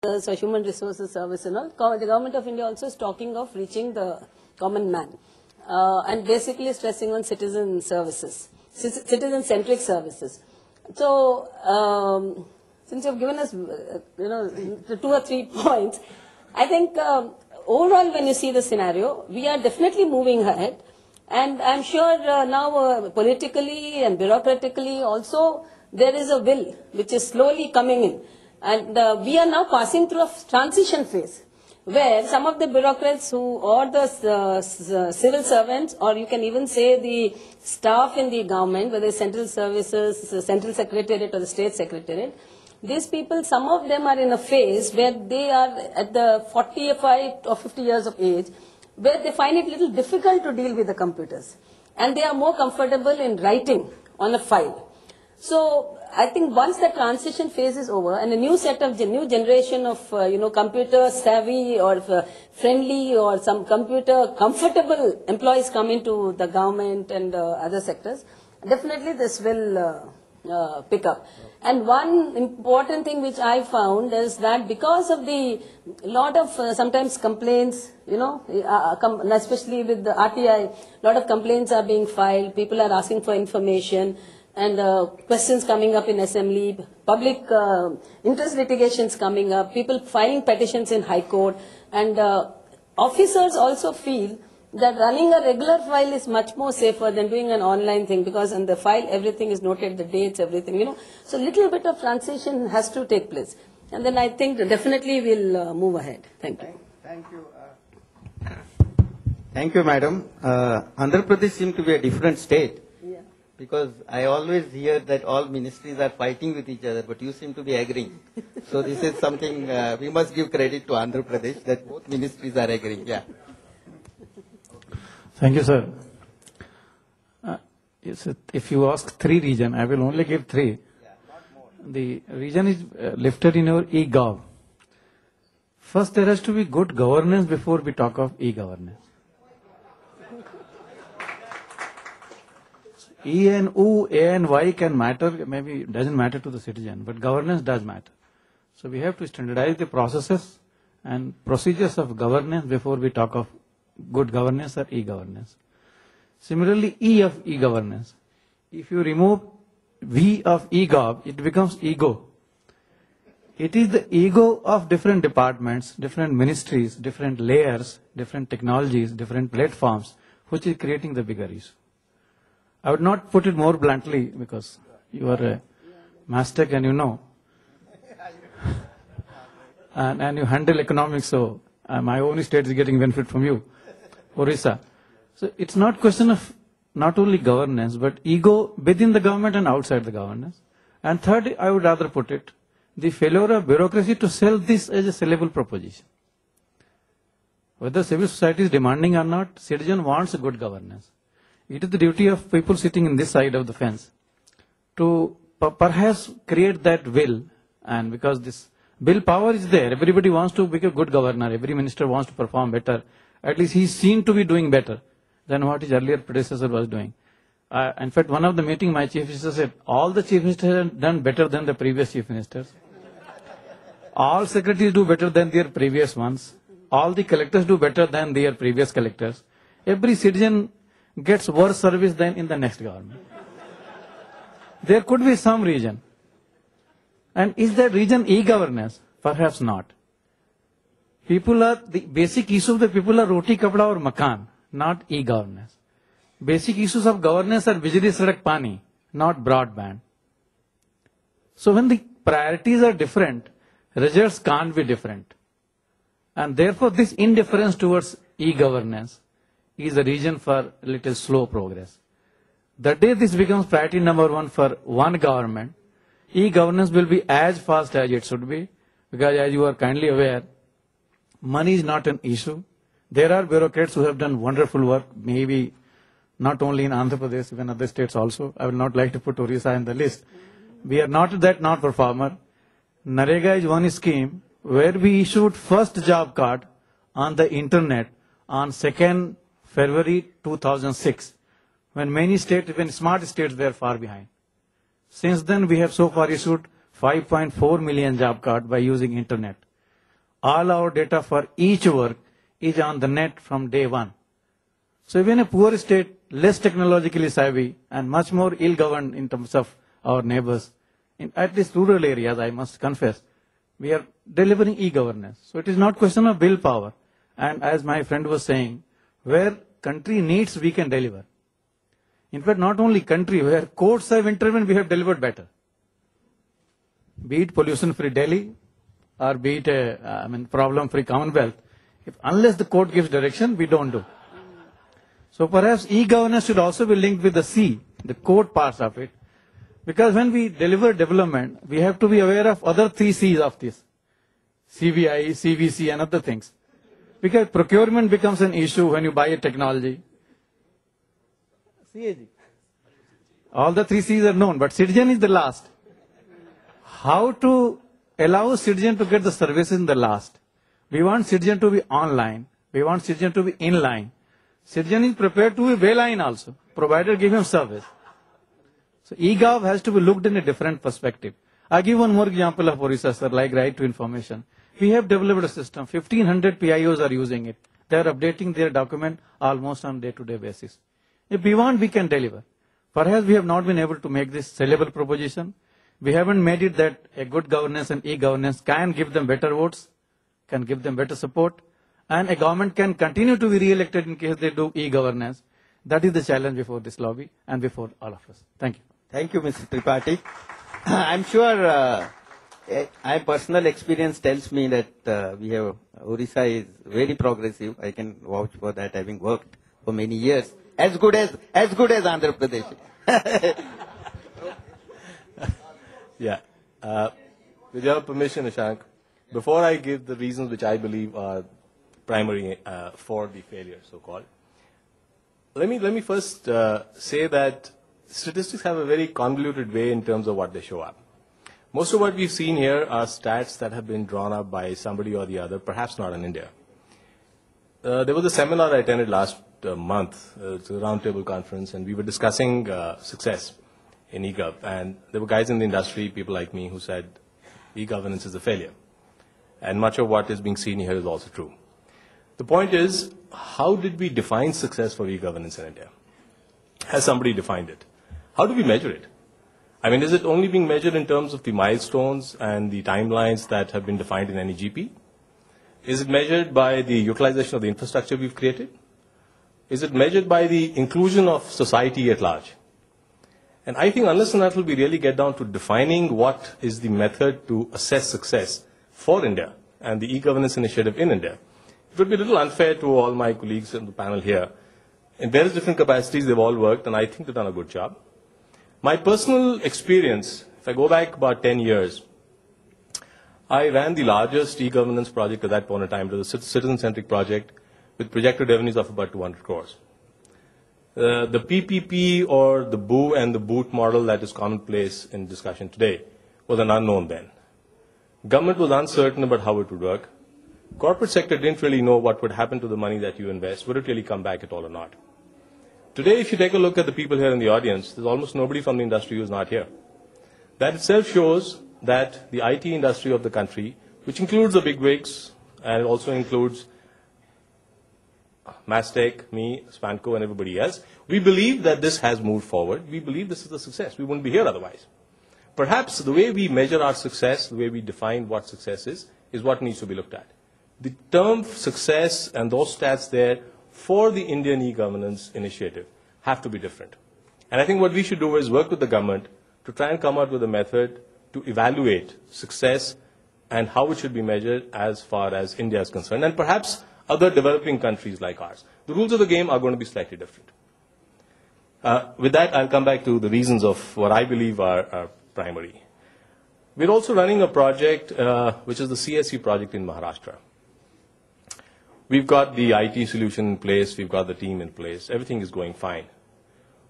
So human resources service and all, the government of India also is talking of reaching the common man and basically stressing on citizen services, citizen-centric services. So since you've given us, the 2 or 3 points, I think overall when you see the scenario, we are definitely moving ahead. And I'm sure now politically and bureaucratically also there is a will which is slowly coming in. And we are now passing through a transition phase where some of the bureaucrats or the civil servants, or you can even say the staff in the government, whether central services, central secretariat or the state secretariat, these people, some of them are in a phase where they are at the 45 or 50 years of age, where they find it a little difficult to deal with the computers. And they are more comfortable in writing on a file. So I think once the transition phase is over and a new set of new generation of computer savvy or friendly or some computer comfortable employees come into the government and other sectors, definitely this will pick up. And one important thing which I found is that because of the lot of sometimes complaints, especially with the RTI, lot of complaints are being filed, people are asking for information, and questions coming up in assembly, public interest litigations coming up, people filing petitions in High Court, and officers also feel that running a regular file is much more safer than doing an online thing, because in the file everything is noted, the dates, everything, So little bit of transition has to take place. And then I think definitely we'll move ahead. Thank you. Thank you. Thank you, madam. Andhra Pradesh seems to be a different state. Because I always hear that all ministries are fighting with each other, but you seem to be agreeing. So this is something we must give credit to Andhra Pradesh, that both ministries are agreeing. Yeah. Thank you, sir. If you ask 3 regions, I will only give 3. Yeah, not more. The region is lifted in your e-gov. First, there has to be good governance before we talk of e-governance. E and U, A and Y can matter, maybe it doesn't matter to the citizen, but governance does matter. So we have to standardize the processes and procedures of governance before we talk of good governance or e-governance. Similarly, E of e-governance. If you remove V of e-gov, it becomes ego. It is the ego of different departments, different ministries, different layers, different technologies, different platforms, which is creating the bigger issue. I would not put it more bluntly because you are a master and you know. and you handle economics, so my own state is getting benefit from you, Orissa. So it's not question of not only governance, but ego within the government and outside the governance. And third, I would rather put it, the failure of bureaucracy to sell this as a sellable proposition. Whether civil society is demanding or not, citizen wants a good governance. It is the duty of people sitting in this side of the fence to perhaps create that will, and because this willpower is there, everybody wants to be a good governor, every minister wants to perform better, at least he is seen to be doing better than what his earlier predecessor was doing. In fact, one of the meeting, my chief minister said, all the chief ministers have done better than the previous chief ministers. All secretaries do better than their previous ones. All the collectors do better than their previous collectors. Every citizen gets worse service than in the next government. There could be some region. And is that region e-governance? Perhaps not. The basic issue of the people are roti, kapda or makan, not e-governance. Basic issues of governance are bijli, sadak, pani, not broadband. So when the priorities are different, results can't be different. And therefore this indifference towards e-governance is a reason for little slow progress. The day this becomes priority number 1 for one government, e-governance will be as fast as it should be, because as you are kindly aware, money is not an issue. There are bureaucrats who have done wonderful work, maybe not only in Andhra Pradesh, even other states also. I would not like to put Orissa in the list. We are not that not-performer. Narega is one scheme where we issued first job card on the internet on 2nd February 2006, when many states, even smart states, were far behind. Since then, we have so far issued 5.4 million job cards by using internet. All our data for each work is on the net from day one. So even a poor state, less technologically savvy and much more ill-governed in terms of our neighbors, in at least rural areas, I must confess, we are delivering e-governance. So it is not question of willpower. And as my friend was saying, where country needs, we can deliver. In fact, not only country, where courts have intervened, we have delivered better. Be it pollution-free Delhi, or be it problem-free Commonwealth. Unless the court gives direction, we don't do. So perhaps e-governance should also be linked with the C, the code parts of it. Because when we deliver development, we have to be aware of other 3 C's of this. CVI, CVC and other things. Because procurement becomes an issue when you buy a technology. CAG. All the 3 C's are known, but citizen is the last. How to allow citizen to get the services in the last? We want citizen to be online. We want citizen to be in line. Citizen is prepared to be well-line also, provided give him service. So eGov has to be looked in a different perspective. I'll give one more example of Orissa, sir, like right to information. We have developed a system. 1,500 PIOs are using it. They are updating their document almost on day-to-day basis. If we want, we can deliver. Perhaps we have not been able to make this sellable proposition. We haven't made it that a good governance and e-governance can give them better votes, can give them better support, and a government can continue to be re-elected in case they do e-governance. That is the challenge before this lobby and before all of us. Thank you. Thank you, Mr. Tripathi. I'm sure my personal experience tells me that we have, Orissa is very progressive. I can vouch for that, having worked for many years. As good as Andhra Pradesh. Yeah. With your permission, Ishank, before I give the reasons which I believe are primary for the failure, so-called, let me first say that statistics have a very convoluted way in terms of what they show up. Most of what we've seen here are stats that have been drawn up by somebody or the other, perhaps not in India. There was a seminar I attended last month. It's a roundtable conference, and we were discussing success in eGov. And there were guys in the industry, people like me, who said e-governance is a failure. And much of what is being seen here is also true. The point is, how did we define success for e-governance in India? Has somebody defined it? How do we measure it? I mean, is it only being measured in terms of the milestones and the timelines that have been defined in NEGP? Is it measured by the utilization of the infrastructure we've created? Is it measured by the inclusion of society at large? And I think unless and until we really get down to defining what is the method to assess success for India and the e-governance initiative in India, it would be a little unfair to all my colleagues in the panel here. In various different capacities, they've all worked, and I think they've done a good job. My personal experience, if I go back about 10 years, I ran the largest e-governance project at that point in time. It was a citizen-centric project with projected revenues of about 200 crores. The PPP or the BOO and the BOOT model that is commonplace in discussion today was an unknown then. Government was uncertain about how it would work. Corporate sector didn't really know what would happen to the money that you invest. Would it really come back at all or not? Today, if you take a look at the people here in the audience, there's almost nobody from the industry who's not here. That itself shows that the IT industry of the country, which includes the bigwigs and also includes Mastech, me, Spanco, and everybody else, we believe that this has moved forward. We believe this is a success. We wouldn't be here otherwise. Perhaps the way we measure our success, the way we define what success is what needs to be looked at. The term success and those stats there for the Indian e-governance initiative have to be different. And I think what we should do is work with the government to try and come out with a method to evaluate success and how it should be measured as far as India is concerned, and perhaps other developing countries like ours. The rules of the game are going to be slightly different. With that, I'll come back to the reasons of what I believe are primary. We're also running a project, which is the CSC project in Maharashtra. We've got the IT solution in place. We've got the team in place. Everything is going fine.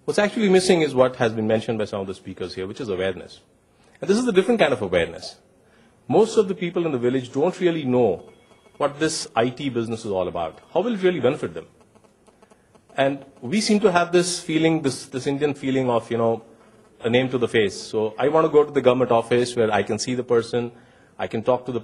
What's actually missing is what has been mentioned by some of the speakers here, which is awareness. And this is a different kind of awareness. Most of the people in the village don't really know what this IT business is all about. How will it really benefit them? And we seem to have this feeling, this Indian feeling of, a name to the face. So I want to go to the government office where I can see the person, I can talk to the